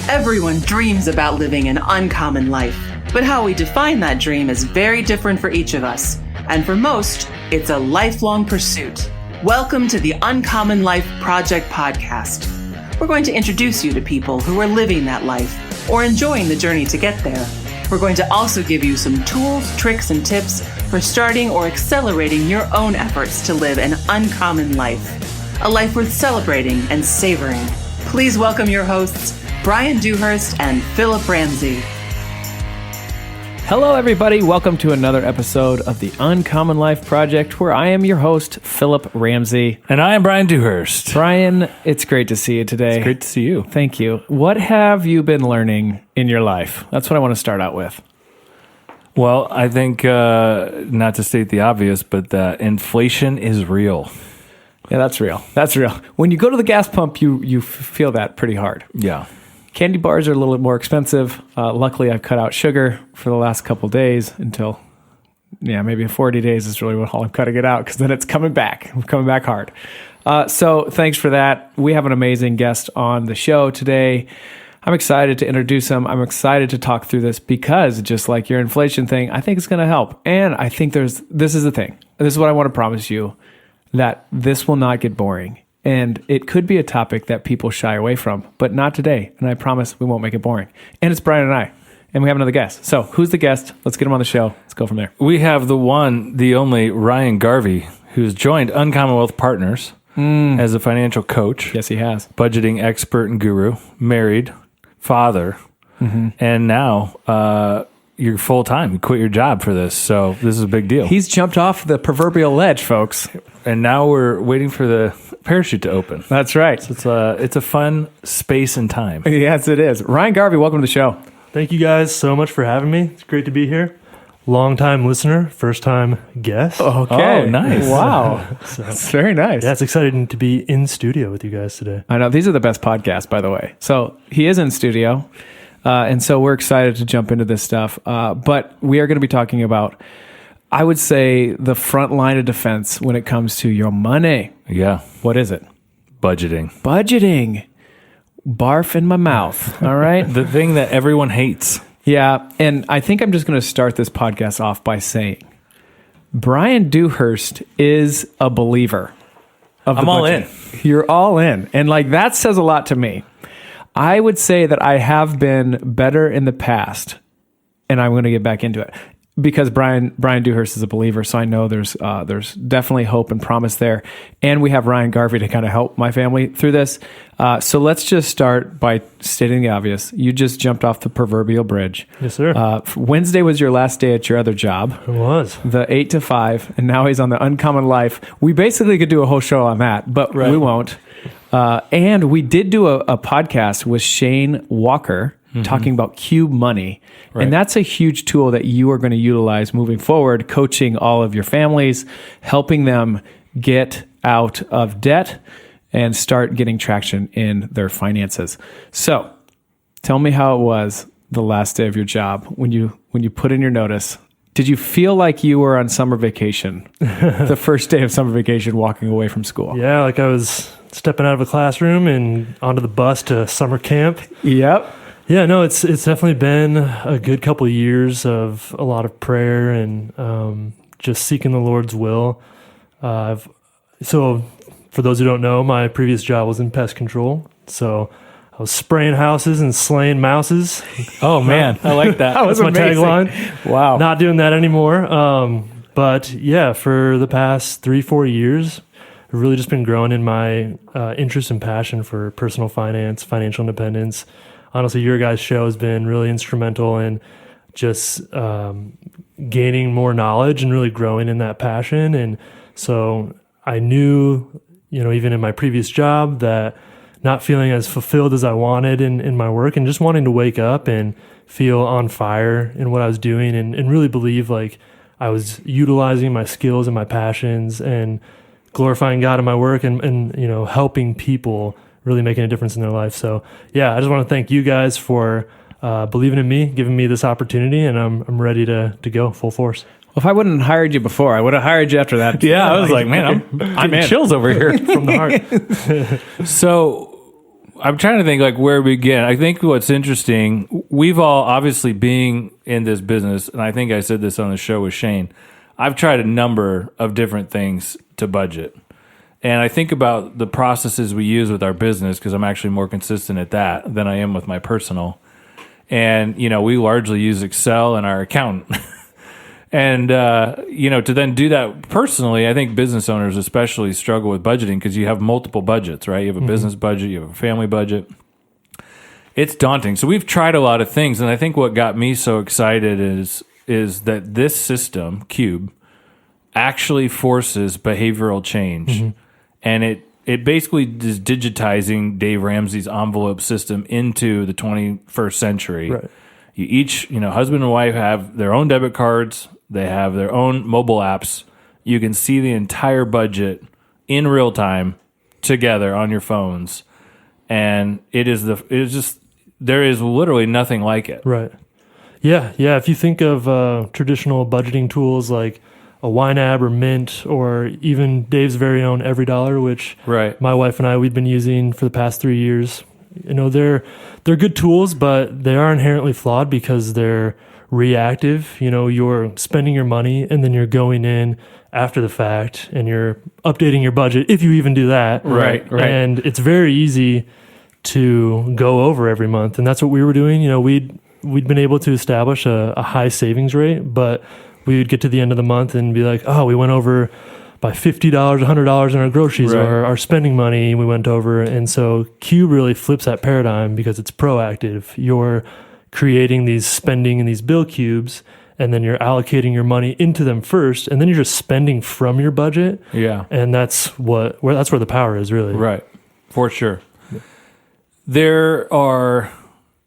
Everyone dreams about living an uncommon life, but how we define that dream is very different for each of us. And for most, it's a lifelong pursuit. Welcome to the Uncommon Life Project podcast. We're going to introduce you to people who are living that life or enjoying the journey to get there. We're going to also give you some tools, tricks, and tips for starting or accelerating your own efforts to live an uncommon life, a life worth celebrating and savoring. Please welcome your hosts, Brian Dewhurst and Philip Ramsey. Hello, everybody. Welcome to another episode of the Uncommon Life Project, where I am your host, Philip Ramsey. And I am Brian Dewhurst. Brian, it's great to see you today. It's great to see you. Thank you. What have you been learning in your life? That's what I want to start out with. Well, I think, not to state the obvious, but inflation is real. Yeah, that's real. That's real. When you go to the gas pump, you feel that pretty hard. Yeah. Candy bars are a little bit more expensive. Luckily, I've cut out sugar for the last couple days until, maybe 40 days is really all I'm cutting it out, because then it's coming back. I'm coming back hard. So thanks for that. We have an amazing guest on the show today. I'm excited to introduce him. I'm excited to talk through this because, just like your inflation thing, I think it's going to help. And I think this is the thing. This is what I want to promise you, that this will not get boring. And it could be a topic that people shy away from, but not today. And I promise we won't make it boring. And it's Brian and I. And we have another guest. So who's the guest? Let's get him on the show. Let's go from there. We have the one, the only Ryan Garvey, who's joined Uncommonwealth Partners as a financial coach. Yes, he has. Budgeting expert and guru, married, father, and now you're full-time. You quit your job for this, so this is a big deal. He's jumped off the proverbial ledge, folks. And now we're waiting for the parachute to open. That's right. So it's a fun space and time. Yes, it is. Ryan Garvey, welcome to the show. Thank you guys so much for having me. It's great to be here. Long-time listener, first-time guest. Okay. Oh, nice. Wow. That's very nice. Yeah, it's exciting to be in studio with you guys today. I know. These are the best podcasts, by the way. So he is in studio, and so we're excited to jump into this stuff. But we are going to be talking about, I would say, the front line of defense when it comes to your money. Yeah. What is it? Budgeting. Budgeting. Barf in my mouth. All right. The thing that everyone hates. Yeah. And I think I'm just going to start this podcast off by saying Brian Dewhurst is a believer of the I'm all budget. in. You're all in. And that says a lot to me. I would say that I have been better in the past, and I'm going to get back into it. Because Brian Dewhurst is a believer, so I know there's definitely hope and promise there. And we have Ryan Garvey to kind of help my family through this. So let's just start by stating the obvious. You just jumped off the proverbial bridge. Yes, sir. Wednesday was your last day at your other job. It was. The 8 to 5, and now he's on the Uncommon Life. We basically could do a whole show on that, but we won't. And we did do a podcast with Shane Walker, talking about Qube Money. Right. And that's a huge tool that you are going to utilize moving forward, coaching all of your families, helping them get out of debt and start getting traction in their finances. So tell me how it was the last day of your job when you put in your notice. Did you feel like you were on summer vacation, the first day of summer vacation, walking away from school? Yeah, like I was stepping out of a classroom and onto the bus to summer camp. Yep. Yeah, no, it's definitely been a good couple of years of a lot of prayer and just seeking the Lord's will. So for those who don't know, my previous job was in pest control. So I was spraying houses and slaying mouses. Oh, man. I like that. That's my tagline. Wow. Not doing that anymore. But yeah, for the past 3-4 years, I've really just been growing in my interest and passion for personal finance, financial independence. Honestly, your guys' show has been really instrumental in just gaining more knowledge and really growing in that passion. And so I knew, even in my previous job, that not feeling as fulfilled as I wanted in my work and just wanting to wake up and feel on fire in what I was doing and really believe like I was utilizing my skills and my passions and glorifying God in my work and helping people, really making a difference in their life. So yeah, I just want to thank you guys for believing in me, giving me this opportunity, and I'm ready to go full force. Well, if I wouldn't have hired you before, I would have hired you after that. Yeah, I was like, man, I'm in. chills over here From the heart. So I'm trying to think like where we begin. I think what's interesting, we've all obviously being in this business, and I think I said this on the show with Shane, I've tried a number of different things to budget. And I think about the processes we use with our business, because I'm actually more consistent at that than I am with my personal. And, we largely use Excel and our accountant. And, to then do that personally, I think business owners especially struggle with budgeting because you have multiple budgets, right? You have a business budget, you have a family budget. It's daunting. So we've tried a lot of things. And I think what got me so excited is that this system, Qube, actually forces behavioral change. And it basically is digitizing Dave Ramsey's envelope system into the 21st century. Right. You each, husband and wife have their own debit cards. They have their own mobile apps. You can see the entire budget in real time together on your phones. And there is literally nothing like it. Right. Yeah. Yeah. If you think of traditional budgeting tools like a YNAB or Mint or even Dave's very own Every Dollar, which my wife and I, we've been using for the past 3 years. They're good tools, but they are inherently flawed because they're reactive. You're spending your money and then you're going in after the fact and you're updating your budget, if you even do that. Right. And it's very easy to go over every month. And that's what we were doing. We'd been able to establish a high savings rate, but we would get to the end of the month and be like, oh, we went over by $50, $100 in our groceries or our spending money we went over. And so Qube really flips that paradigm because it's proactive. You're creating these spending and these bill cubes, and then you're allocating your money into them first, and then you're just spending from your budget. Yeah. And that's where the power is, really. Right. For sure. Yeah. There are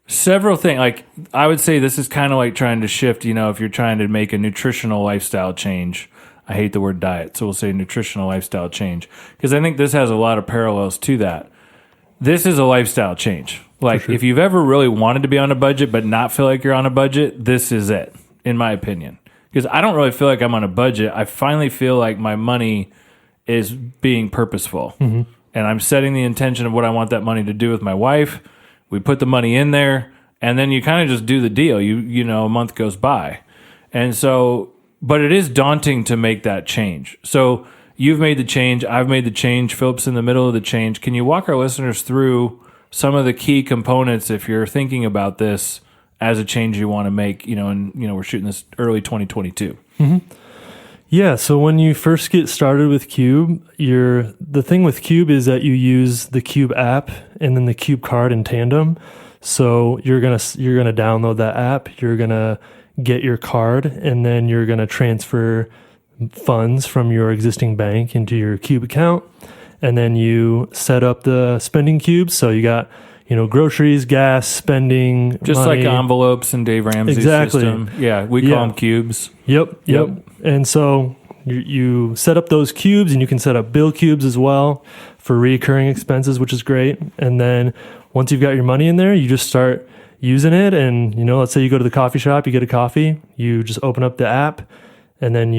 several things. Like, I would say this is kind of like trying to shift, if you're trying to make a nutritional lifestyle change. I hate the word diet, so we'll say nutritional lifestyle change, because I think this has a lot of parallels to that. This is a lifestyle change. Like, if you've ever really wanted to be on a budget but not feel like you're on a budget, this is it, in my opinion. Because I don't really feel like I'm on a budget. I finally feel like my money is being purposeful. And I'm setting the intention of what I want that money to do with my wife. We put the money in there, and then you kind of just do the deal. A month goes by. And so, but it is daunting to make that change. So you've made the change. I've made the change. Philip's in the middle of the change. Can you walk our listeners through some of the key components if you're thinking about this as a change you want to make, we're shooting this early 2022. Yeah, so when you first get started with Qube, the thing with Qube is that you use the Qube app and then the Qube card in tandem. So you're gonna download that app, you're gonna get your card, and then you're gonna transfer funds from your existing bank into your Qube account. And then you set up the spending cubes. So you got, groceries, gas, spending, just money. like envelopes in Dave Ramsey's system. Yeah, we call them cubes. Yep. And so you set up those cubes, and you can set up bill cubes as well for recurring expenses, which is great. And then once you've got your money in there, you just start using it. And, let's say you go to the coffee shop, you get a coffee, you just open up the app, and then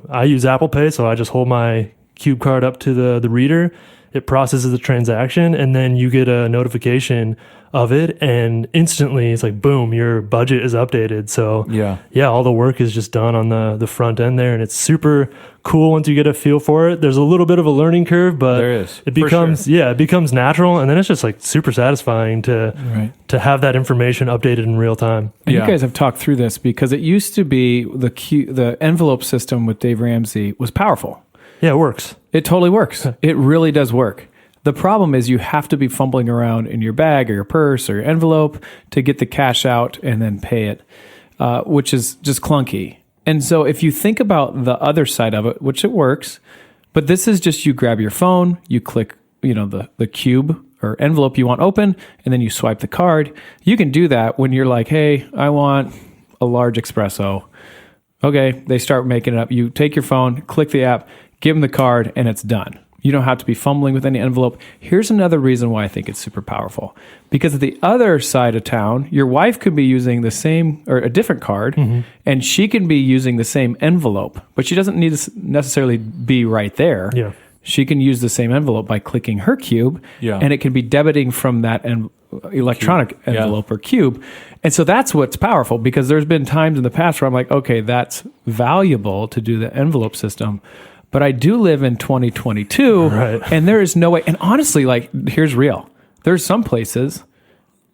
I use Apple Pay, so I just hold my Qube card up to the reader. It processes the transaction, and then you get a notification of it, and instantly it's like, boom, your budget is updated. So yeah, all the work is just done on the front end there, and it's super cool once you get a feel for it. There's a little bit of a learning curve, but there is. It becomes natural, and then it's just like super satisfying to have that information updated in real time. And you guys have talked through this because it used to be the envelope system with Dave Ramsey was powerful. Yeah, it works. It totally works. It really does work. The problem is you have to be fumbling around in your bag or your purse or your envelope to get the cash out and then pay it, which is just clunky. And so if you think about the other side of it, which it works, but this is just you grab your phone, you click, the Qube or envelope you want open, and then you swipe the card. You can do that when you're like, hey, I want a large espresso. Okay, they start making it up. You take your phone, click the app, give them the card, and it's done. You don't have to be fumbling with any envelope. Here's another reason why I think it's super powerful. Because at the other side of town, your wife could be using the same or a different card, and she can be using the same envelope, but she doesn't need to necessarily be right there. Yeah. she can use the same envelope by clicking her Qube, Yeah. and it can be debiting from that electronic envelope or Qube. And so that's what's powerful, because there's been times in the past where I'm like, okay, that's valuable to do the envelope system. But I do live in 2022, Right. and there is no way. And honestly, like, here's real. There's some places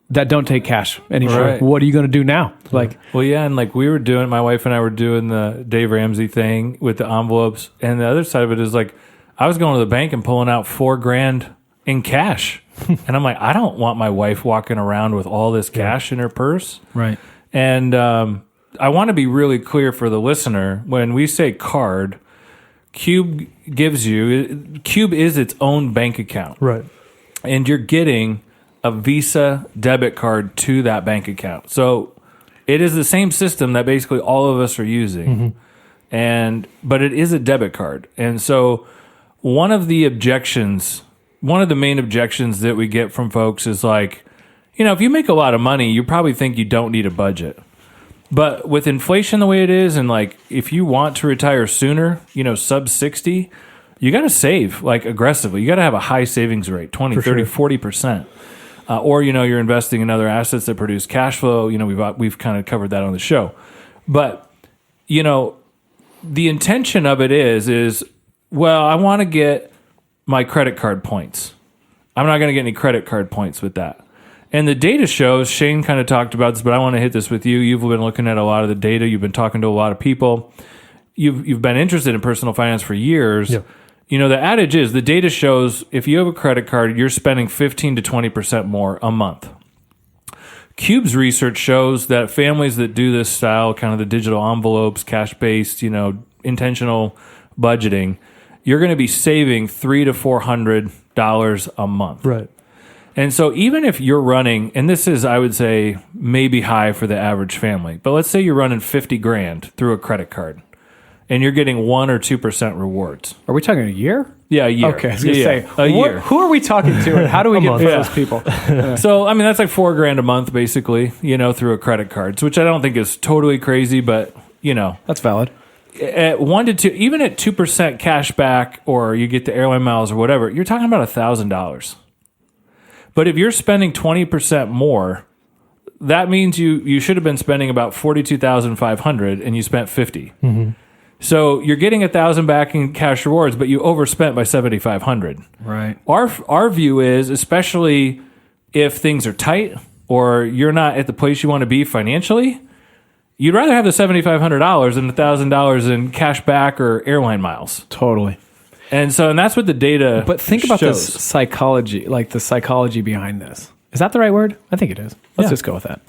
that don't take cash anymore. Right. What are you going to do now? Like, Well, yeah, and like my wife and I were doing the Dave Ramsey thing with the envelopes, and the other side of it is like, I was going to the bank and pulling out $4,000 in cash, and I'm like, I don't want my wife walking around with all this cash in her purse. right. And I want to be really clear for the listener, when we say card, Qube is its own bank account, Right. and you're getting a Visa debit card to that bank account. So it is the same system that basically all of us are using, but it is a debit card. And so one of the main objections that we get from folks is like, if you make a lot of money, you probably think you don't need a budget. But with inflation the way it is, and like if you want to retire sooner, sub 60, you got to save like aggressively. You got to have a high savings rate, 20, 30, 40%. Or, you're investing in other assets that produce cash flow. We've kind of covered that on the show. But, the intention of it is, well, I want to get my credit card points. I'm not going to get any credit card points with that. And the data shows, Shane kind of talked about this, but I want to hit this with you. You've been looking at a lot of the data. You've been talking to a lot of people. You've been interested in personal finance for years. Yeah. The adage is, the data shows if you have a credit card, you're spending 15 to 20% more a month. Qube's research shows that families that do this style, kind of the digital envelopes, cash-based, intentional budgeting, you're going to be saving $300 to $400 a month. Right. And so even if you're running, and this is, I would say, maybe high for the average family, but let's say you're running $50,000 through a credit card, and you're getting 1 or 2% rewards. Are we talking a year? Yeah, a year. Okay, I was going to say, a year. Who are we talking to, and how do we get those people? So, I mean, that's like $4,000 a month, basically, through a credit card, which I don't think is totally crazy, but, That's valid. At 1 to 2, even at 2% cash back, or you get the airline miles or whatever, you're talking about $1,000. But if you're spending 20% more, that means you should have been spending about $42,500 and you spent $50,000. Mm-hmm. So you're getting $1,000 back in cash rewards, but you overspent by $7,500. Right. Our view is, especially if things are tight or you're not at the place you want to be financially, you'd rather have the $7,500 than $1,000 in cash back or airline miles. Totally. And that's what the data But think about shows. this psychology, like the psychology behind this. Is that the right word? I think it is. Let's just go with that.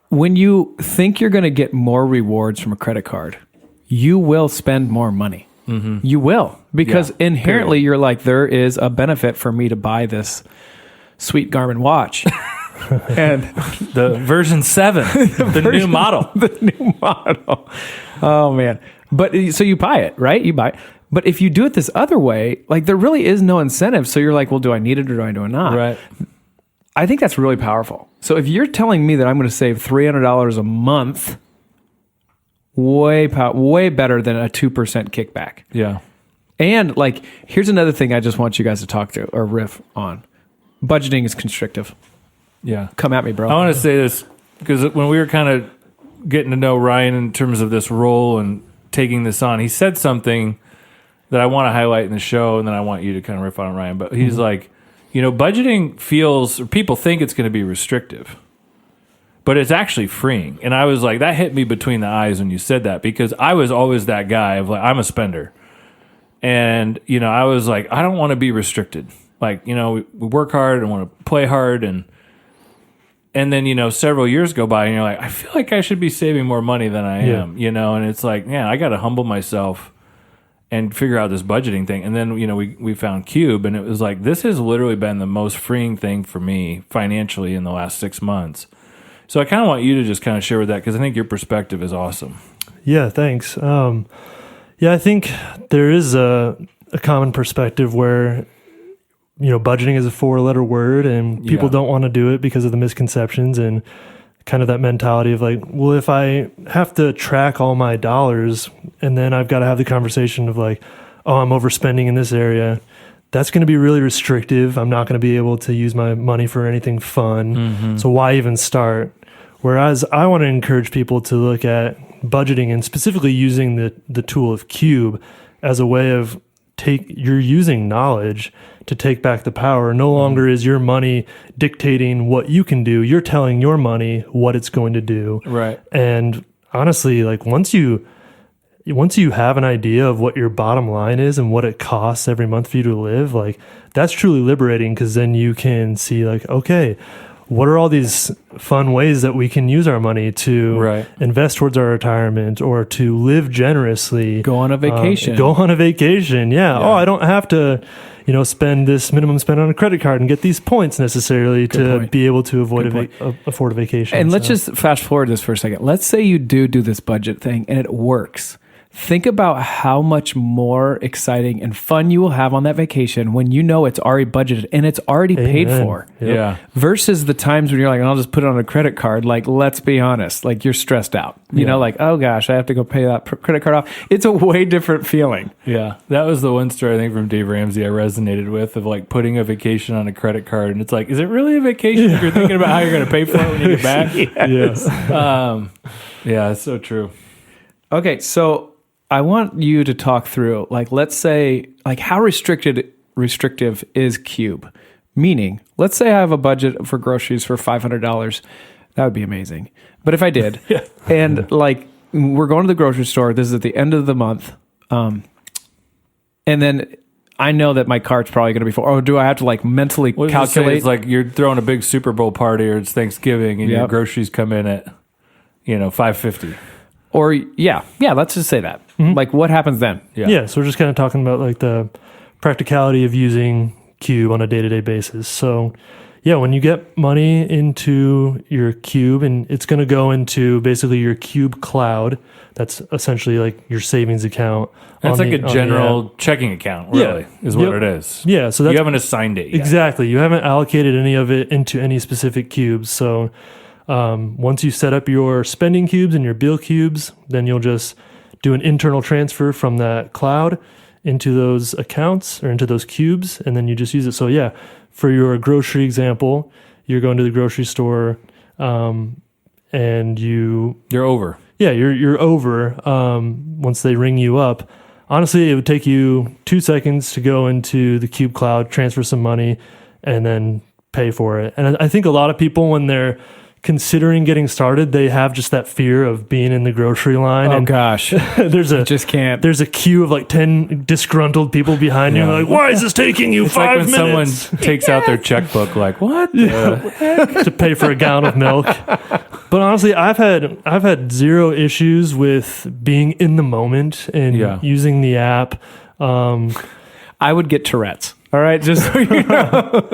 When you think you're going to get more rewards from a credit card, you will spend more money. Mm-hmm. You will. Because inherently you're like, there is a benefit for me to buy this sweet Garmin watch. And the version 7, the new model. The new model. Oh, man. But so you buy it, right? You buy it. But if you do it this other way, like there really is no incentive. So you're like, well, do I need it or do I not? Right. I think that's really powerful. So if you're telling me that I'm going to save $300 a month, way better than a 2% kickback. Yeah. And like, here's another thing I just want you guys to talk to or riff on. Budgeting is constrictive. Yeah. Come at me, bro. I want to say this because when we were kind of getting to know Ryan in terms of this role and taking this on, he said something that I want to highlight in the show, and then I want you to kind of riff on it, Ryan. But he's like, budgeting feels, or people think it's going to be restrictive, but it's actually freeing. And I was like, that hit me between the eyes when you said that, because I was always that guy of like, I'm a spender. And, I was like, I don't want to be restricted. Like, we work hard and want to play hard. And then, several years go by and you're like, I feel like I should be saving more money than I am, and it's like, I got to humble myself and figure out this budgeting thing. And then, we found Qube, and it was like, this has literally been the most freeing thing for me financially in the last 6 months. So I kind of want you to just kind of share with that, because I think your perspective is awesome. Yeah, thanks. I think there is a common perspective where, budgeting is a 4-letter word and people don't want to do it because of the misconceptions and kind of that mentality of like, well, if I have to track all my dollars, and then I've got to have the conversation of like, oh, I'm overspending in this area, that's going to be really restrictive. I'm not going to be able to use my money for anything fun. So why even start? Whereas I want to encourage people to look at budgeting and specifically using the tool of Qube as a way of you're using knowledge to take back the power. No longer is your money dictating what you can do. You're telling your money what it's going to do. Right. And honestly, like once you have an idea of what your bottom line is and what it costs every month for you to live, like that's truly liberating, because then you can see like, okay, what are all these fun ways that we can use our money to invest towards our retirement or to live generously? Go on a vacation. Yeah. Oh, I don't have to, spend this minimum spend on a credit card and get these points necessarily to be able to afford a vacation. And let's just fast forward this for a second. Let's say you do this budget thing and it works. Think about how much more exciting and fun you will have on that vacation when you know it's already budgeted and it's already paid for. Yep. Yeah. Versus the times when you're like, I'll just put it on a credit card. Like, let's be honest, like you're stressed out. You know, like, oh gosh, I have to go pay that credit card off. It's a way different feeling. Yeah. That was the one story I think from Dave Ramsey I resonated with, of like putting a vacation on a credit card. And it's like, is it really a vacation if you're thinking about how you're going to pay for it when you get back? Yes. Yeah, it's so true. Okay, so I want you to talk through, like, let's say, like, how restrictive is Qube? Meaning, let's say I have a budget for groceries for $500. That would be amazing. But if I did, and like, we're going to the grocery store, this is at the end of the month, and then I know that my card's probably going to be full. Or do I have to like mentally calculate? It's like you're throwing a big Super Bowl party, or it's Thanksgiving, and your groceries come in at, $5.50. Or let's just say that. Like, what happens then? Yeah, so we're just kind of talking about like the practicality of using Qube on a day-to-day basis. So yeah, when you get money into your Qube, and it's going to go into basically your Qube cloud, that's essentially like your savings account. That's like a general checking account, really, is what it is. Yeah, so that's, you haven't assigned it yet. Exactly. You haven't allocated any of it into any specific cubes. So once you set up your spending cubes and your bill cubes, then you'll just do an internal transfer from that cloud into those accounts or into those cubes, and then you just use it. So yeah, for your grocery example, you're going to the grocery store, and you're over. Yeah, you're over. Once they ring you up, honestly, it would take you 2 seconds to go into the Qube cloud, transfer some money, and then pay for it. And I think a lot of people, when they're considering getting started, they have just that fear of being in the grocery line. Oh gosh, there's a queue of like 10 disgruntled people behind you. Like, why is this taking you 5 minutes? Like when someone takes out their checkbook, like, what the heck? To pay for a gallon of milk. But honestly, I've had zero issues with being in the moment and using the app. I would get Tourette's. All right, just so you know.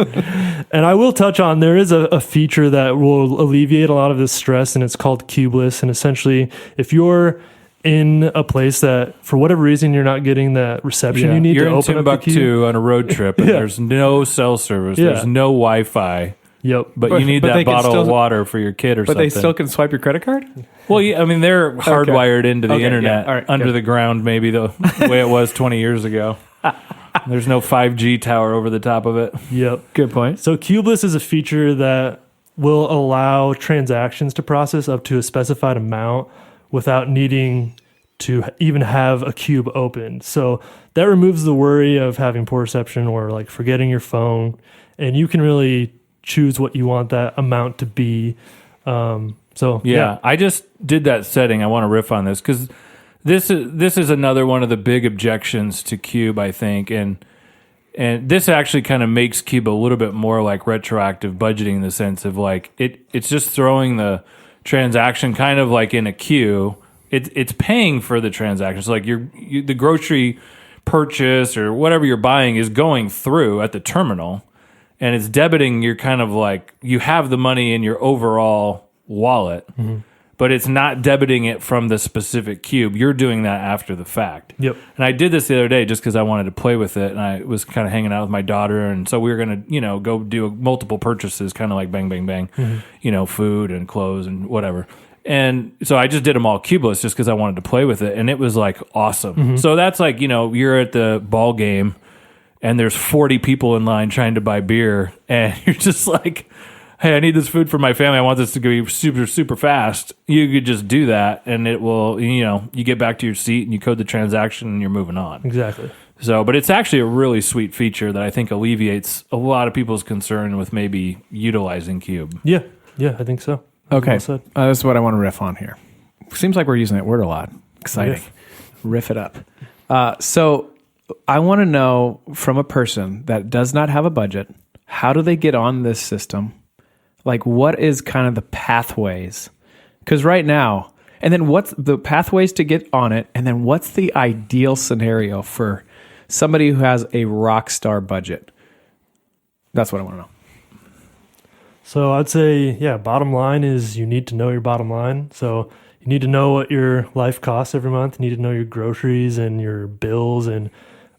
And I will touch on, there is a feature that will alleviate a lot of this stress, and it's called Qubeless. And essentially, if you're in a place that, for whatever reason, you're not getting that reception you need to open up the Qube. You're in Timbuktu on a road trip, and there's no cell service, there's no Wi-Fi. Yep. But you need that bottle of water for your kid or something. But they still can swipe your credit card? Well, yeah, I mean, they're hardwired into the internet under the ground, maybe the way it was 20 years ago. There's no 5G tower over the top of it. Yep. Good point. So Qubeless is a feature that will allow transactions to process up to a specified amount without needing to even have a Qube open. So that removes the worry of having poor reception or like forgetting your phone, and you can really choose what you want that amount to be. I just did that setting. I want to riff on this because this is another one of the big objections to Qube, I think, and this actually kind of makes Qube a little bit more like retroactive budgeting in the sense of like it's just throwing the transaction kind of like in a queue. It's paying for the transaction. So like the grocery purchase or whatever you're buying is going through at the terminal, and it's debiting your kind of like you have the money in your overall wallet. Mm-hmm. But it's not debiting it from the specific Qube. You're doing that after the fact. Yep. And I did this the other day just because I wanted to play with it, and I was kind of hanging out with my daughter, and so we were going to, go do multiple purchases, kind of like bang, bang, bang, food and clothes and whatever. And so I just did them all cubeless just because I wanted to play with it. And it was like awesome. So that's like, you're at the ball game and there's 40 people in line trying to buy beer. And you're just like, hey, I need this food for my family. I want this to go super, super fast. You could just do that and it will, you get back to your seat and you code the transaction and you're moving on. Exactly. So, but it's actually a really sweet feature that I think alleviates a lot of people's concern with maybe utilizing Qube. Yeah, I think so. Okay, Well said. this is what I want to riff on here. Seems like we're using that word a lot. Exciting. Riff it up. So I want to know from a person that does not have a budget, how do they get on this system? Like, what is kind of the pathways? Because right now, and then what's the pathways to get on it? And then what's the ideal scenario for somebody who has a rock star budget? That's what I want to know. So I'd say, bottom line is you need to know your bottom line. So you need to know what your life costs every month. You need to know your groceries and your bills and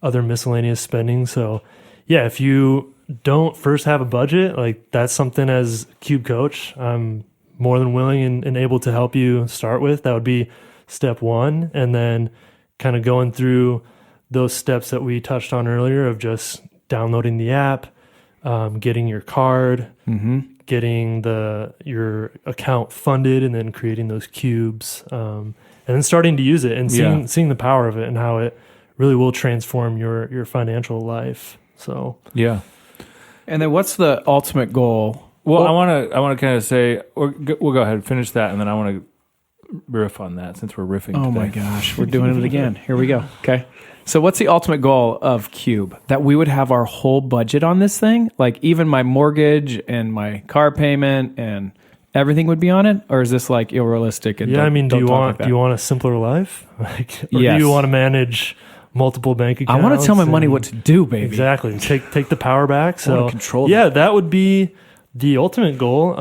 other miscellaneous spending. So if you don't first have a budget, like that's something as Qube coach, I'm more than willing and able to help you start with. That would be step one. And then kind of going through those steps that we touched on earlier of just downloading the app, getting your card, getting your account funded, and then creating those cubes, and then starting to use it and seeing the power of it and how it really will transform your financial life. So And then what's the ultimate goal? Well, I want to kind of say, we'll go ahead and finish that, and then I want to riff on that since we're riffing. Oh today. my gosh, we're doing it again. Here we go. Okay. So what's the ultimate goal of Qube? That we would have our whole budget on this thing? Like even my mortgage and my car payment and everything would be on it? Or is this like unrealistic? And do you want a simpler life? Do you want to manage multiple bank accounts? I want to tell my money what to do, baby. Exactly. Take the power back. So I want to control that would be the ultimate goal.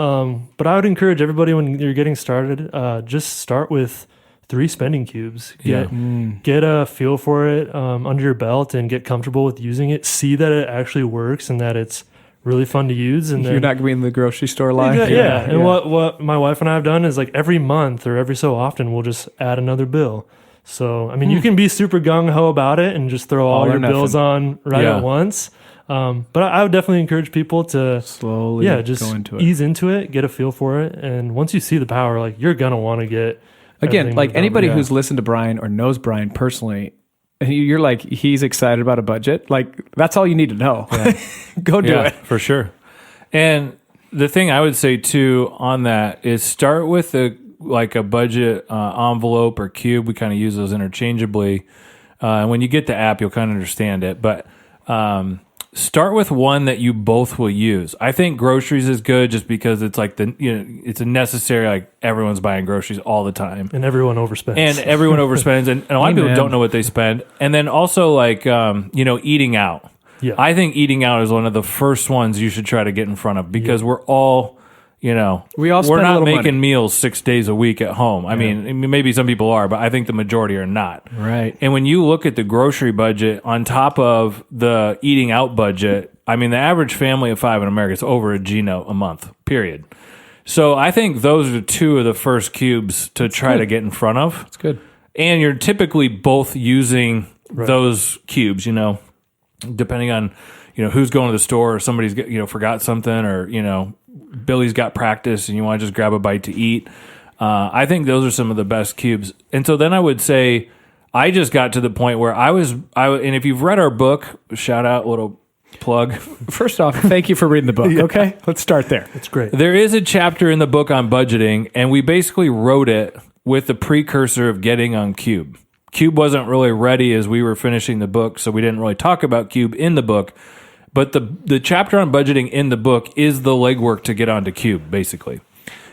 But I would encourage everybody when you're getting started, just start with 3 spending cubes. Get a feel for it under your belt and get comfortable with using it. See that it actually works and that it's really fun to use. And you're not going to be in the grocery store line. And what my wife and I have done is like every month or every so often we'll just add another bill. So I mean, you can be super gung ho about it and just throw all your bills on at once. But I would definitely encourage people to slowly just go into it. Ease into it, get a feel for it, and once you see the power, like you're gonna want to get. Again, like anybody who's listened to Brian or knows Brian personally, and you're like, he's excited about a budget. Like, that's all you need to know. Yeah. Go do it. For sure. And the thing I would say too on that is start with a budget envelope or cube. We kind of use those interchangeably. And when you get the app, you'll kind of understand it. But start with one that you both will use. I think groceries is good just because it's like it's a necessary, like everyone's buying groceries all the time. And everyone overspends. And a lot of people don't know what they spend. And then also like, eating out. Yeah. I think eating out is one of the first ones you should try to get in front of because we're all, we're not making meals 6 days a week at home. I mean, maybe some people are, but I think the majority are not. Right. And when you look at the grocery budget on top of the eating out budget, I mean, the average family of 5 in America is over a G-note a month, period. So I think those are 2 of the first cubes to try to get in front of. That's good. And you're typically both using those cubes, depending on, who's going to the store or somebody's, forgot something or, Billy's got practice and you want to just grab a bite to eat. I think those are some of the best cubes. And so then I would say I just got to the point where and if you've read our book, shout out, little plug. First off, thank you for reading the book. Okay, let's start there. It's great. There is a chapter in the book on budgeting, and we basically wrote it with the precursor of getting on Qube. Qube wasn't really ready as we were finishing the book, so we didn't really talk about Qube in the book. But the chapter on budgeting in the book is the legwork to get onto Qube, basically.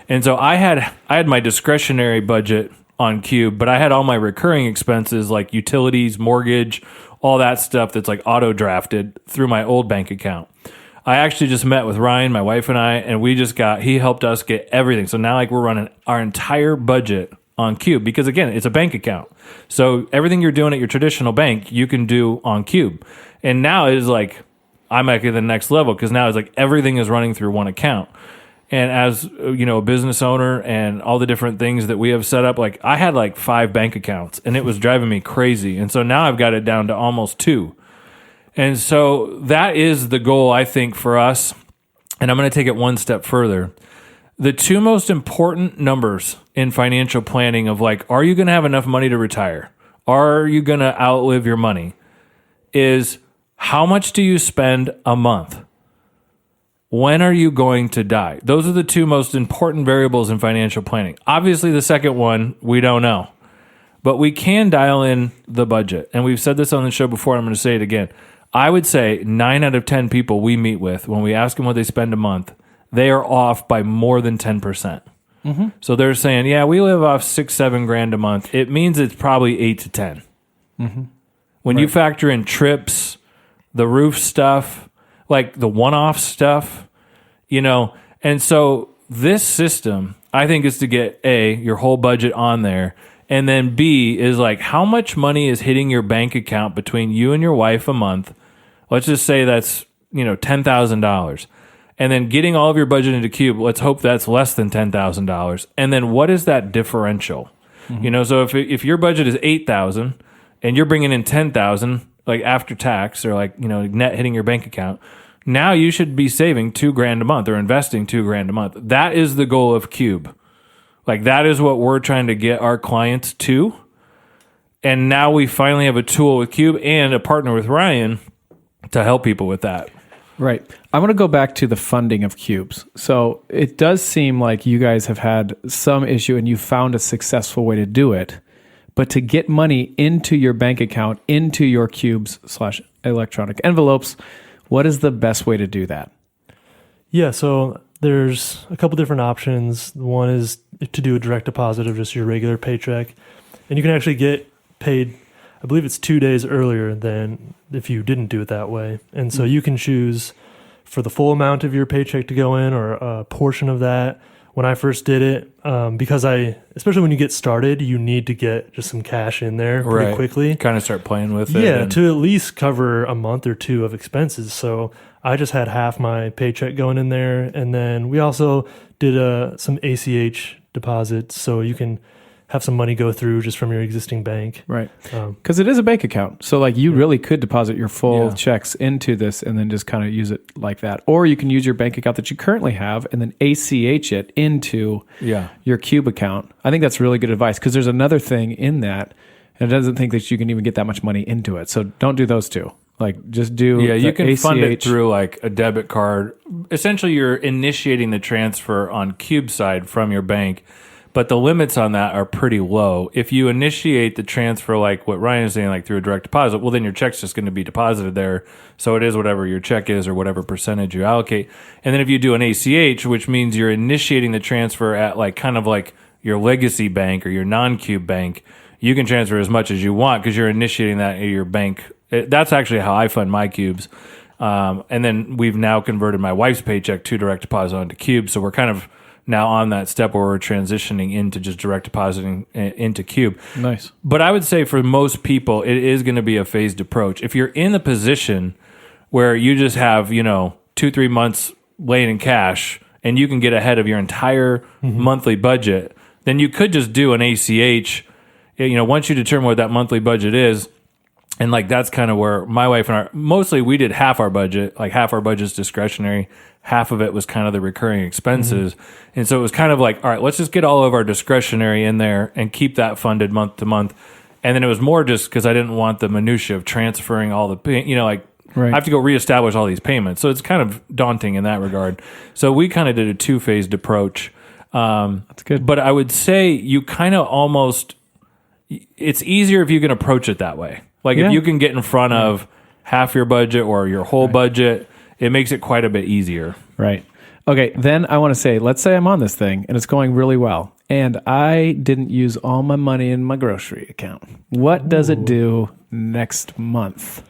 And so I had my discretionary budget on Qube, but I had all my recurring expenses like utilities, mortgage, all that stuff that's like auto drafted through my old bank account. I actually just met with Ryan, my wife and I, and he helped us get everything. So now like we're running our entire budget on Qube because again, it's a bank account. So everything you're doing at your traditional bank, you can do on Qube. And now it is like, I'm at the next level because now it's like everything is running through one account. And as a business owner and all the different things that we have set up, like I had like 5 bank accounts and it was driving me crazy. And so now I've got it down to almost 2. And so that is the goal, I think, for us. And I'm going to take it one step further. The 2 most important numbers in financial planning of like, are you going to have enough money to retire? Are you going to outlive your money? Is how much do you spend a month? When are you going to die? Those are the 2 most important variables in financial planning. Obviously, the second one, we don't know. But we can dial in the budget. And we've said this on the show before, I'm going to say it again. I would say 9 out of 10 people we meet with, when we ask them what they spend a month, they are off by more than 10%. Mm-hmm. So they're saying, yeah, we live off $6-7 a month. It means it's probably 8 to 10. Mm-hmm. When you factor in trips, the roof stuff, like the one-off stuff, and so this system, I think, is to get A, your whole budget on there, and then B is like how much money is hitting your bank account between you and your wife a month. Let's just say that's, $10,000. And then getting all of your budget into Qube, let's hope that's less than $10,000. And then what is that differential? Mm-hmm. So if your budget is $8,000 and you're bringing in $10,000, like after tax or like, net hitting your bank account, now you should be saving $2,000 a month or investing $2,000 a month. That is the goal of Qube. Like that is what we're trying to get our clients to. And now we finally have a tool with Qube and a partner with Ryan to help people with that. Right. I want to go back to the funding of Qubes. So it does seem like you guys have had some issue and you found a successful way to do it. But to get money into your bank account, into your Qubes/electronic envelopes, what is the best way to do that? Yeah, so there's a couple different options. One is to do a direct deposit of just your regular paycheck. And you can actually get paid, I believe it's 2 days earlier than if you didn't do it that way. And so you can choose for the full amount of your paycheck to go in or a portion of that. When I first did it, because especially when you get started, you need to get just some cash in there pretty quickly. Kind of start playing with it. Yeah, to at least cover a month or 2 of expenses. So I just had half my paycheck going in there. And then we also did some ACH deposits, so you can have some money go through just from your existing bank. Right. Because it is a bank account. So like you really could deposit your full checks into this and then just kind of use it like that. Or you can use your bank account that you currently have and then ACH it into your Qube account. I think that's really good advice because there's another thing in that and it doesn't think that you can even get that much money into it. So don't do those 2. Like just do you can ACH. fund it through like a debit card. Essentially you're initiating the transfer on Qube side from your bank. But the limits on that are pretty low. If you initiate the transfer, like what Ryan is saying, like through a direct deposit, well, then your check's just going to be deposited there. So it is whatever your check is or whatever percentage you allocate. And then if you do an ACH, which means you're initiating the transfer at like kind of like your legacy bank or your non-Qube bank, you can transfer as much as you want because you're initiating that at your bank. That's actually how I fund my Qubes. And then we've now converted my wife's paycheck to direct deposit onto Qube. So we're kind of now on that step where we're transitioning into just direct depositing into Qube. Nice. But I would say for most people, it is going to be a phased approach. If you're in the position where you just have, 2-3 months laying in cash and you can get ahead of your entire monthly budget, then you could just do an ACH, once you determine what that monthly budget is. And like, that's kind of where my wife and mostly we did half our budget, like half our budget's discretionary. Half of it was kind of the recurring expenses. And so it was kind of like, all right, let's just get all of our discretionary in there and keep that funded month to month. And then it was more just because I didn't want the minutia of transferring all the, I have to go reestablish all these payments. So it's kind of daunting in that regard. So we kind of did a 2-phased approach. That's good. But I would say you kind of almost, it's easier if you can approach it that way. Like if you can get in front of half your budget or your whole budget, it makes it quite a bit easier. Right. Okay, then I want to say, let's say I'm on this thing and it's going really well and I didn't use all my money in my grocery account. What does it do next month?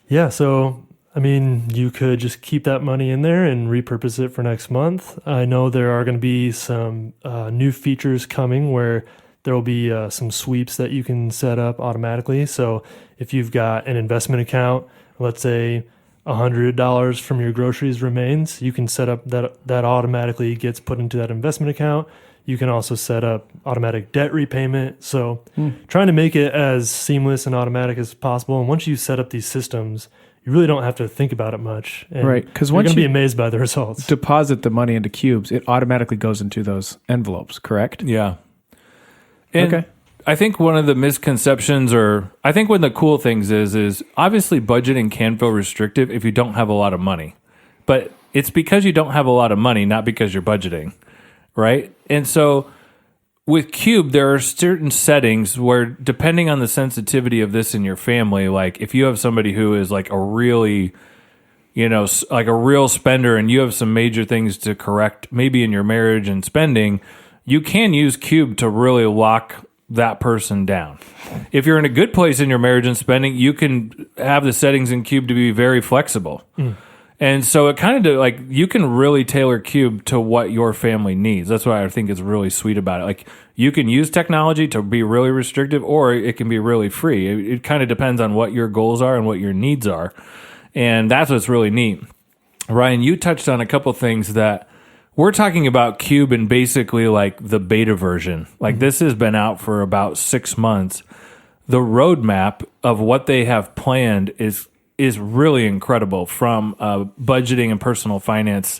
Yeah, so, you could just keep that money in there and repurpose it for next month. I know there are going to be some new features coming where there will be some sweeps that you can set up automatically. So if you've got an investment account, let's say $100 from your groceries remains, you can set up that automatically gets put into that investment account. You can also set up automatic debt repayment. So trying to make it as seamless and automatic as possible. And once you set up these systems, you really don't have to think about it much. And Right, 'cause you're once going to be you amazed by the results. deposit the money into Qubes, it automatically goes into those envelopes, correct? Yeah. And Okay. I think one of the misconceptions, or I think one of the cool things is obviously budgeting can feel restrictive if you don't have a lot of money. But it's because you don't have a lot of money, not because you're budgeting, right? And so with Qube, there are certain settings where, depending on the sensitivity of this in your family, like if you have somebody who is like a really, like a real spender, and you have some major things to correct, maybe in your marriage and spending, you can use Qube to really lock that person down. If you're in a good place in your marriage and spending, you can have the settings in Qube to be very flexible. And so it kind of like you can really tailor Qube to what your family needs. That's why I think it's really sweet about it. Like you can use technology to be really restrictive, or it can be really free. It kind of depends on what your goals are and what your needs are. And that's what's really neat. Ryan, you touched on a couple things that we're talking about Qube and basically like the beta version. Like this has been out for about 6 months. The roadmap of what they have planned is really incredible from a budgeting and personal finance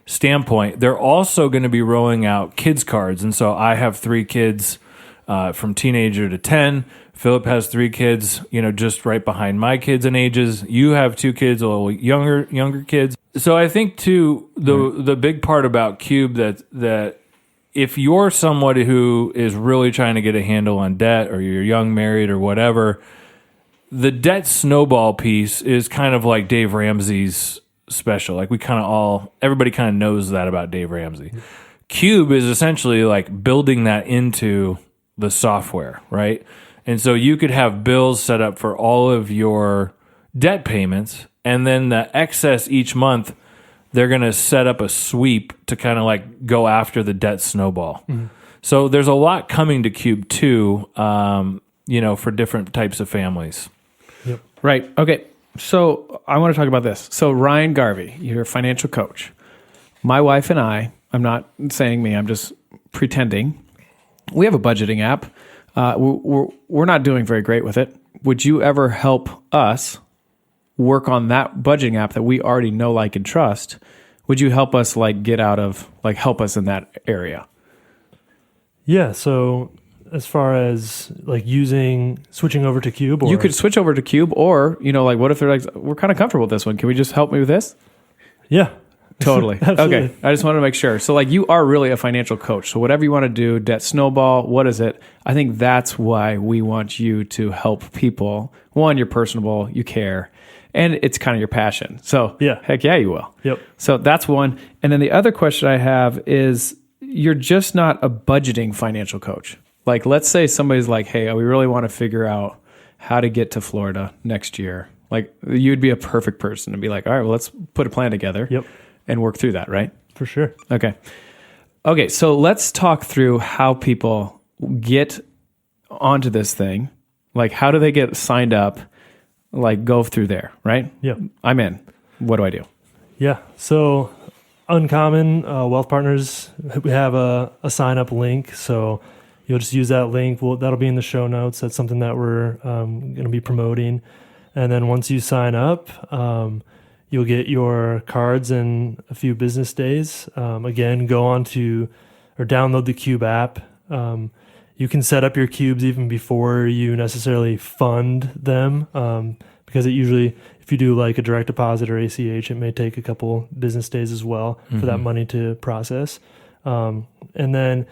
standpoint. They're also going to be rolling out kids cards. And so I have 3 kids from teenager to 10. Philip has 3 kids, just right behind my kids in ages. You have 2 kids, a little younger kids. So I think too, the big part about Qube that if you're somebody who is really trying to get a handle on debt, or you're young, married, or whatever, the debt snowball piece is kind of like Dave Ramsey's special. Like everybody kind of knows that about Dave Ramsey. Qube is essentially like building that into the software, right? And so you could have bills set up for all of your debt payments, and then the excess each month, they're going to set up a sweep to kind of like go after the debt snowball. So there's a lot coming to Qube too, for different types of families. Yep. Right. Okay. So I want to talk about this. So Ryan Garvey, you're a financial coach. My wife and I'm not saying me, I'm just pretending. We have a budgeting app. We're not doing very great with it. Would you ever help us work on that budgeting app that we already know, like, and trust? Would you help us help us in that area? Yeah. So as far as like switching over to Qube, or You could switch over to Qube, or, what if they're like, we're kind of comfortable with this one. Can we just help me with this? Yeah. Totally. Absolutely. Okay. I just wanted to make sure. So you are really a financial coach. So whatever you want to do, debt snowball, what is it? I think that's why we want you to help people. One, you're personable, you care, and it's kind of your passion. So yeah, heck yeah, you will. Yep. So that's one. And then the other question I have is, you're just not a budgeting financial coach. Like, let's say somebody's like, hey, we really want to figure out how to get to Florida next year. Like, you'd be a perfect person to be like, all right, well, let's put a plan together. Yep. And work through that, right? For sure. Okay, so let's talk through how people get onto this thing. Like, how do they get signed up? Like, go through there, right? Yep. I'm in. What do I do? Yeah. So Uncommon Wealth Partners, we have a sign up link. So you'll just use that link. That'll be in the show notes. That's something that we're going to be promoting. And then once you sign up, you'll get your cards in a few business days. Again, go on to or download the Qube app. You can set up your Qubes even before you necessarily fund them, because it usually, if you do like a direct deposit or ACH, it may take a couple business days as well for that money to process. And then,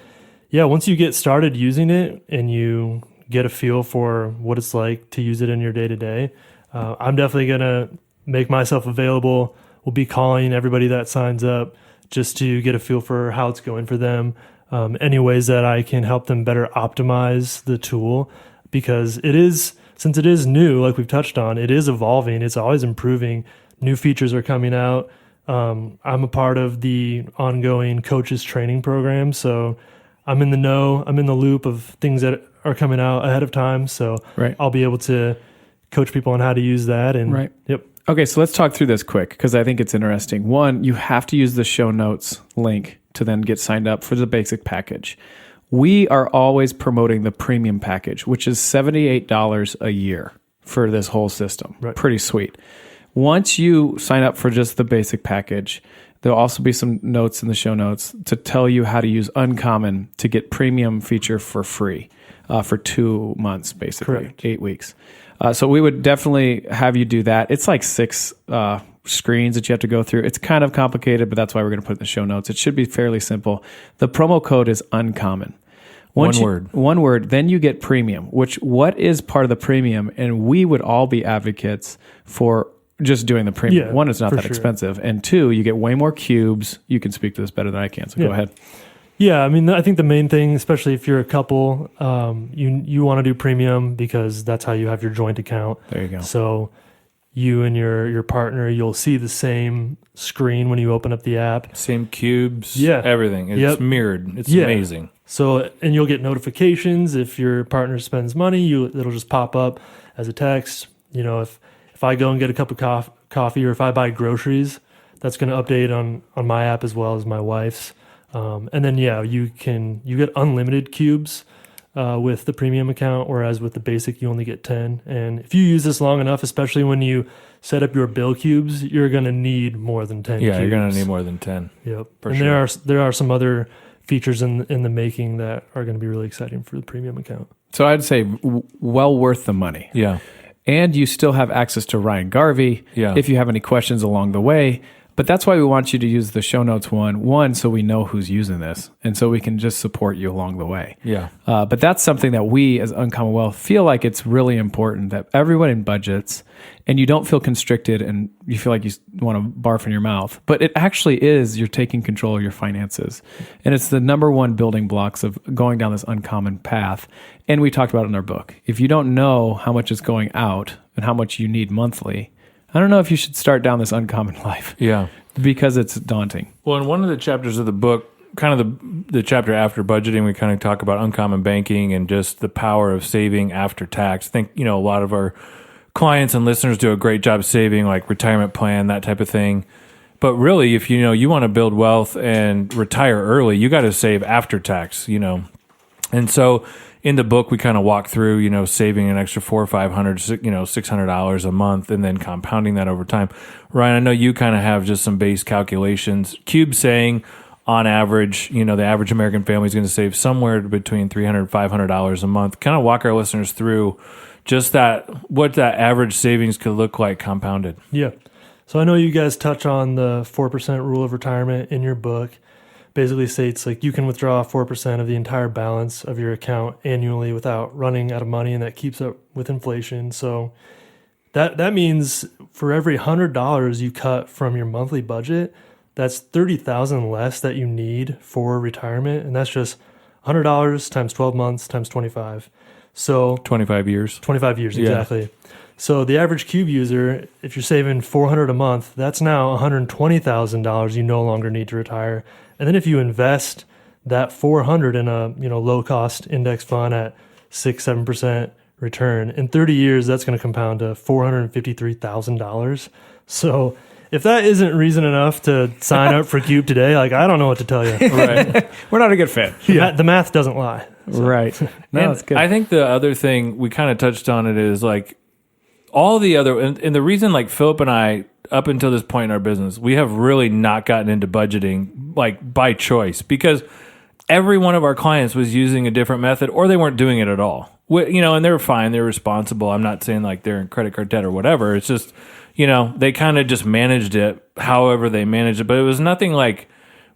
once you get started using it and you get a feel for what it's like to use it in your day-to-day, I'm definitely going to make myself available. We'll be calling everybody that signs up just to get a feel for how it's going for them. Any ways that I can help them better optimize the tool, because since it is new, like we've touched on, it is evolving. It's always improving. New features are coming out. I'm a part of the ongoing coaches training program, so I'm in the know. I'm in the loop of things that are coming out ahead of time. So right. I'll be able to coach people on how to use that. And right. Yep. Okay, so let's talk through this quick because I think it's interesting. One, you have to use the show notes link to then get signed up for the basic package. We are always promoting the premium package, which is $78 a year for this whole system. Right. Pretty sweet. Once you sign up for just the basic package, there'll also be some notes in the show notes to tell you how to use Uncommon to get premium feature for free for 2 months, basically. Correct. 8 weeks. So we would definitely have you do that. It's like 6 screens that you have to go through. It's kind of complicated, but that's why we're going to put it in the show notes. It should be fairly simple. The promo code is Uncommon. One word. One word. Then you get premium, what is part of the premium? And we would all be advocates for just doing the premium. Yeah, one, it's not for that sure. expensive. And two, you get way more cubes. You can speak to this better than I can, so go ahead. Yeah, I mean, I think the main thing, especially if you're a couple, you want to do premium because that's how you have your joint account. There you go. So you and your partner, you'll see the same screen when you open up the app. Same cubes, Yeah. everything. It's Yep. mirrored. It's Yeah. amazing. So, and you'll get notifications if your partner spends money. It'll just pop up as a text. You know, if I go and get a cup of coffee, or if I buy groceries, that's going to update on my app as well as my wife's. And then you get unlimited cubes with the premium account, whereas with the basic you only get 10. And if you use this long enough, especially when you set up your bill cubes, you're going to need more than 10. Yeah, cubes. you're going to need more than 10. Yep. For And sure. there are some other features in the making that are going to be really exciting for the premium account. So I'd say well worth the money. Yeah. And you still have access to Ryan Garvey Yeah. if you have any questions along the way. But that's why we want you to use the show notes one, so we know who's using this, and so we can just support you along the way. Yeah. But that's something that we, as Uncommon Wealth, feel like it's really important that everyone in budgets, and you don't feel constricted and you feel like you want to barf in your mouth. But it actually is, you're taking control of your finances. And it's the number one building blocks of going down this uncommon path. And we talked about it in our book. If you don't know how much is going out and how much you need monthly, I don't know if you should start down this uncommon life. Yeah. Because it's daunting. Well, in one of the chapters of the book, kind of the chapter after budgeting, we kind of talk about uncommon banking and just the power of saving after tax. I think, a lot of our clients and listeners do a great job saving, like retirement plan, that type of thing. But really, if you want to build wealth and retire early, you got to save after tax, And so in the book, we kind of walk through, saving an extra $400 or $500, $600 a month, and then compounding that over time. Ryan, I know you kind of have just some base calculations. Qube saying, on average, the average American family is going to save somewhere between $300 and $500 a month. Kind of walk our listeners through just what that average savings could look like compounded. Yeah. So I know you guys touch on the 4% rule of retirement in your book. Basically states like you can withdraw 4% of the entire balance of your account annually without running out of money, and that keeps up with inflation. So that means for every $100 you cut from your monthly budget, that's $30,000 less that you need for retirement, and that's just $100 times 12 months times 25. So 25 years. 25 years, Yeah. exactly. So the average Qube user, if you're saving $400 a month, that's now $120,000 you no longer need to retire. And then if you invest that $400 in a low cost index fund at 6-7% return, in 30 years that's going to compound to $453,000. So if that isn't reason enough to sign up for Qube today, I don't know what to tell you. Right. We're not a good fit. The math doesn't lie. Right. No, And it's good. I think the other thing we kind of touched on it is like all the other, and the reason like Philip and I, up until this point in our business, we have really not gotten into budgeting like by choice because every one of our clients was using a different method or they weren't doing it at all. And they're fine. They're responsible. I'm not saying like they're in credit card debt or whatever. It's just, they kind of just managed it however they managed it. But it was nothing like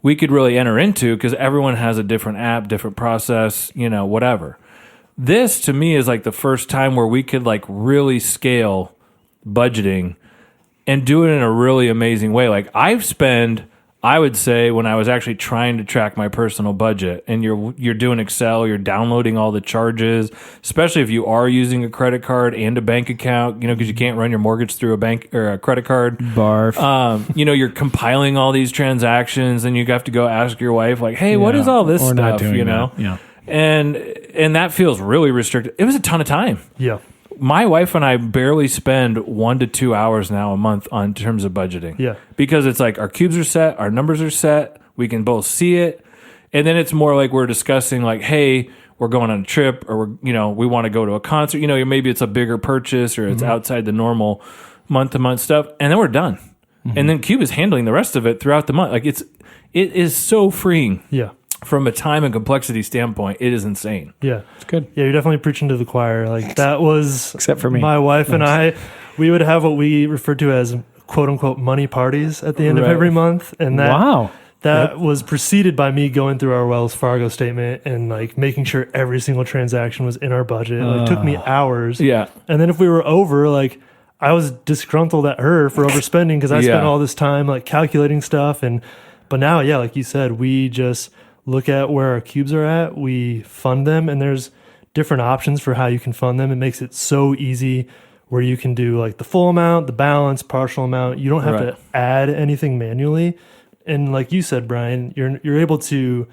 we could really enter into because everyone has a different app, different process, whatever. This to me is like the first time where we could like really scale budgeting and do it in a really amazing way. Like I would say when I was actually trying to track my personal budget and you're doing Excel, you're downloading all the charges, especially if you are using a credit card and a bank account, because you can't run your mortgage through a bank or a credit card. Barf. You're compiling all these transactions and you have to go ask your wife like, hey, what is all this Or stuff? not doing that. Yeah. And that feels really restricted. It was a ton of time. Yeah. my wife and I barely spend 1 to 2 hours now a month on terms of budgeting. Yeah. Because it's like our cubes are set, our numbers are set, we can both see it. And then it's more like we're discussing like, hey, we're going on a trip, or we want to go to a concert. Maybe it's a bigger purchase, or it's outside the normal month-to-month stuff, and then we're done. And then Qube is handling the rest of it throughout the month. Like it is so freeing. Yeah. From a time and complexity standpoint, it is insane. Yeah. It's good. Yeah, you're definitely preaching to the choir. Like that was, except for me, my wife and I, we would have what we refer to as quote unquote money parties at the end of every month. And that was preceded by me going through our Wells Fargo statement and like making sure every single transaction was in our budget. It took me hours. Yeah. And then if we were over, like I was disgruntled at her for overspending because I spent all this time like calculating stuff. But now, yeah, like you said, we just look at where our cubes are at, we fund them, and there's different options for how you can fund them. It makes it so easy where you can do like the full amount, the balance, partial amount. You don't have to add anything manually. And like you said, Brian, you're able to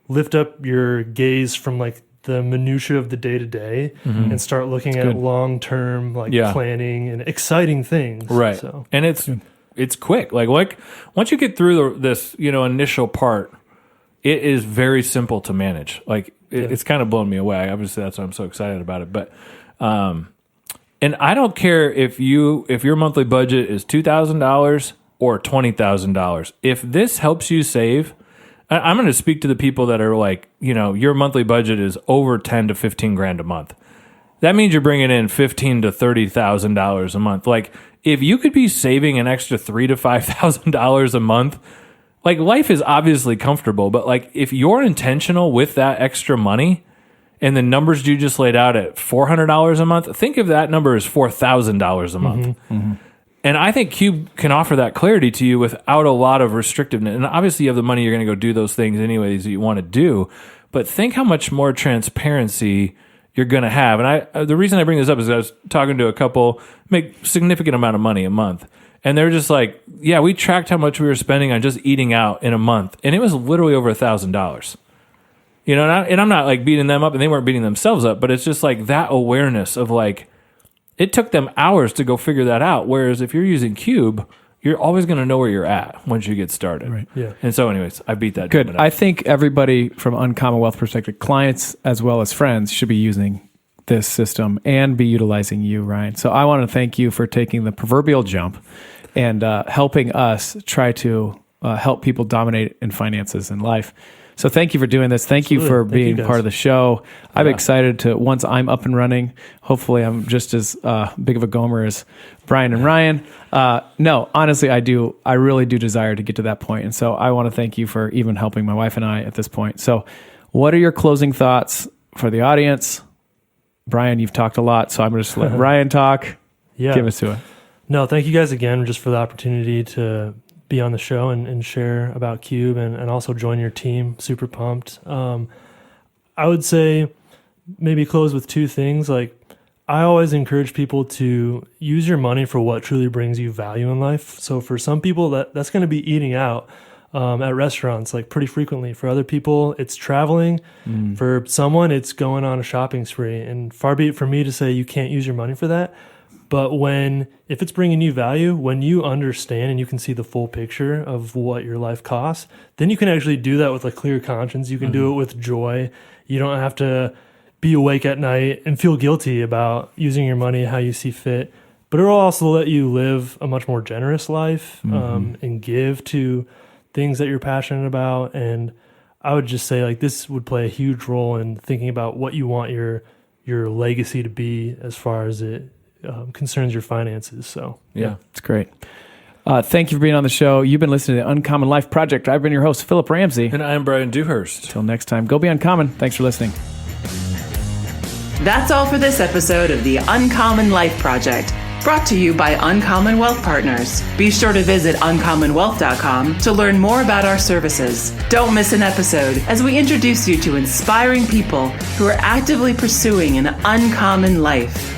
lift up your gaze from like the minutia of the day to day and start looking at long-term like planning and exciting things. Right. So. And it's quick. Like once you get through this, initial part, it is very simple to manage. Like it's kind of blown me away. Obviously, that's why I'm so excited about it. But, and I don't care if your monthly budget is $2,000 or $20,000. If this helps you save, I'm going to speak to the people that are like, your monthly budget is over 10 to 15 grand a month. That means you're bringing in $15,000 to $30,000 a month. Like if you could be saving an extra $3,000 to $5,000 a month. Like life is obviously comfortable, but like if you're intentional with that extra money and the numbers you just laid out at $400 a month, think of that number as $4,000 a month. And I think Qube can offer that clarity to you without a lot of restrictiveness. And obviously you have the money, you're going to go do those things anyways that you want to do, but think how much more transparency you're going to have. And the reason I bring this up is I was talking to a couple, make significant amount of money a month. And they're just like, yeah, we tracked how much we were spending on just eating out in a month. And it was literally over $1,000. And I'm not like beating them up, and they weren't beating themselves up, but it's just like that awareness of like, it took them hours to go figure that out. Whereas if you're using Qube, you're always going to know where you're at once you get started. Right. Yeah. And so anyways, I beat that. Good. I think everybody from Uncommon Wealth perspective, clients as well as friends, should be using this system and be utilizing you, Ryan. So I want to thank you for taking the proverbial jump and helping us try to help people dominate in finances and life. So thank you for doing this. Thank you for being part of the show. I'm excited to, once I'm up and running, hopefully I'm just as big of a gomer as Brian and Ryan. No, honestly, I really do desire to get to that point. And so I want to thank you for even helping my wife and I at this point. So what are your closing thoughts for the audience? Brian, you've talked a lot, so I'm going to just let Ryan talk. Yeah. Give us to it. No, thank you guys again just for the opportunity to be on the show and share about Qube and also join your team. Super pumped. I would say maybe close with two things. Like I always encourage people to use your money for what truly brings you value in life. So for some people that's going to be eating out at restaurants like pretty frequently. For other people, it's traveling. For someone, it's going on a shopping spree. And far be it from me to say you can't use your money for that. But if it's bringing you value, when you understand and you can see the full picture of what your life costs, then you can actually do that with a clear conscience. You can do it with joy. You don't have to be awake at night and feel guilty about using your money how you see fit. But it'll also let you live a much more generous life and give to things that you're passionate about. And I would just say like this would play a huge role in thinking about what you want your legacy to be as far as it concerns your finances. So yeah, it's great. Thank you for being on the show. You've been listening to the Uncommon Life Project. I've been your host, Philip Ramsey. And I'm Brian Dewhurst. Until next time, go be uncommon. Thanks for listening. That's all for this episode of the Uncommon Life Project, brought to you by Uncommon Wealth Partners. Be sure to visit uncommonwealth.com to learn more about our services. Don't miss an episode as we introduce you to inspiring people who are actively pursuing an uncommon life.